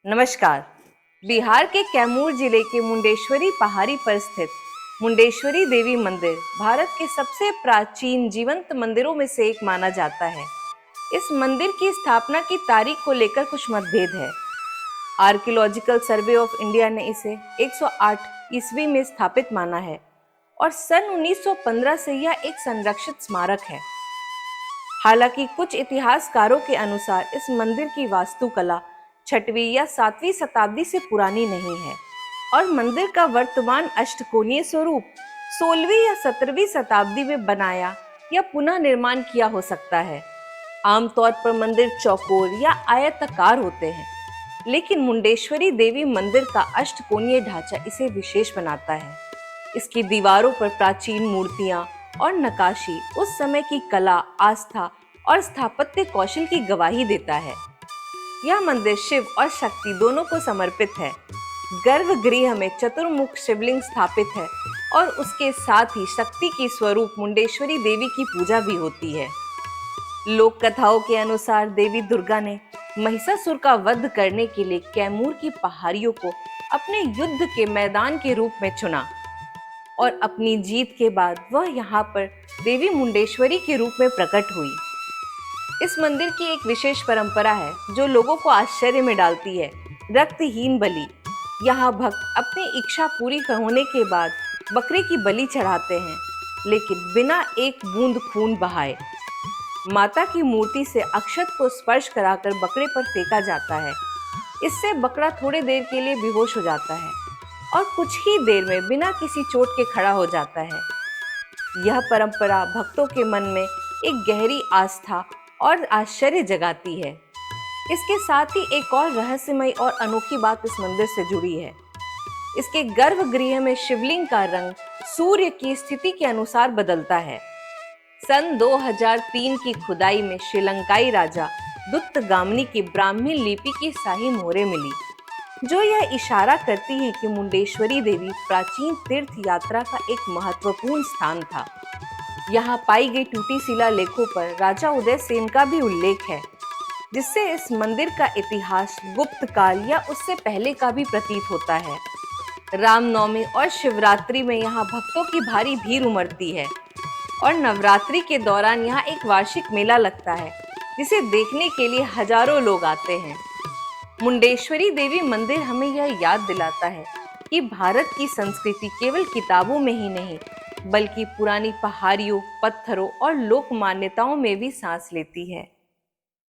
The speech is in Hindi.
नमस्कार। बिहार के कैमूर जिले के मुंडेश्वरी पहाड़ी पर स्थित मुंडेश्वरी देवी मंदिर भारत के सबसे प्राचीन जीवंत मंदिरों में से एक माना जाता है। इस मंदिर की स्थापना की तारीख को लेकर कुछ मतभेद है। आर्कियोलॉजिकल सर्वे ऑफ इंडिया ने इसे 108 ईस्वी में स्थापित माना है और सन 1915 से यह एक संरक्षित स्मारक है। हालांकि कुछ इतिहासकारों के अनुसार इस मंदिर की वास्तुकला 6वीं या 7वीं शताब्दी से पुरानी नहीं है और मंदिर का वर्तमान अष्टकोणीय स्वरूप 16वीं या 17वीं शताब्दी में बनाया या पुनः निर्माण किया हो सकता है। आमतौर पर मंदिर चौकोर या आयताकार होते हैं, लेकिन मुंडेश्वरी देवी मंदिर का अष्टकोणीय ढांचा इसे विशेष बनाता है। इसकी दीवारों पर प्राचीन मूर्तियां और नक्काशी उस समय की कला, आस्था और स्थापत्य कौशल की गवाही देता है। यह मंदिर शिव और शक्ति दोनों को समर्पित है। गर्भगृह में चतुर्मुख शिवलिंग स्थापित है और उसके साथ ही शक्ति की स्वरूप मुंडेश्वरी देवी की पूजा भी होती है। लोक कथाओं के अनुसार देवी दुर्गा ने महिषासुर का वध करने के लिए कैमूर की पहाड़ियों को अपने युद्ध के मैदान के रूप में चुना और अपनी जीत के बाद वह यहाँ पर देवी मुंडेश्वरी के रूप में प्रकट हुई। इस मंदिर की एक विशेष परंपरा है जो लोगों को आश्चर्य में डालती है, रक्तहीन बलि। यहाँ भक्त अपनी इच्छा पूरी होने के बाद बकरे की बलि चढ़ाते हैं, लेकिन बिना एक बूंद खून बहाए। माता की मूर्ति से अक्षत को स्पर्श कराकर बकरे पर फेंका जाता है। इससे बकरा थोड़ी देर के लिए बेहोश हो जाता है और कुछ ही देर में बिना किसी चोट के खड़ा हो जाता है। यह परंपरा भक्तों के मन में एक गहरी आस्था और आश्चर्य जगाती है। इसके साथ ही एक और रहस्यमय और अनोखी बात इस मंदिर से जुड़ी है। इसके गर्भगृह में शिवलिंग का रंग सूर्य की स्थिति के अनुसार बदलता है। सन 2003 की खुदाई में श्रीलंकाई राजा दुत्तगामनी की ब्राह्मी लिपि की शाही मोहरें मिली, जो यह इशारा करती है कि मुंडेश्वरी देवी प्राचीन तीर्थ यात्रा का एक महत्वपूर्ण स्थान था। यहाँ पाई गई टूटी शिलालेखों पर राजा उदय सेन का भी उल्लेख है, जिससे इस मंदिर का इतिहास गुप्त काल या उससे पहले का भी प्रतीत होता है। रामनवमी और शिवरात्रि में यहाँ भक्तों की भारी भीड़ उमड़ती है और नवरात्रि के दौरान यहाँ एक वार्षिक मेला लगता है, जिसे देखने के लिए हजारों लोग आते हैं। मुंडेश्वरी देवी मंदिर हमें यह याद दिलाता है कि भारत की संस्कृति केवल किताबों में ही नहीं, बल्कि पुरानी पहाड़ियों, पत्थरों और लोक मान्यताओं में भी सांस लेती है।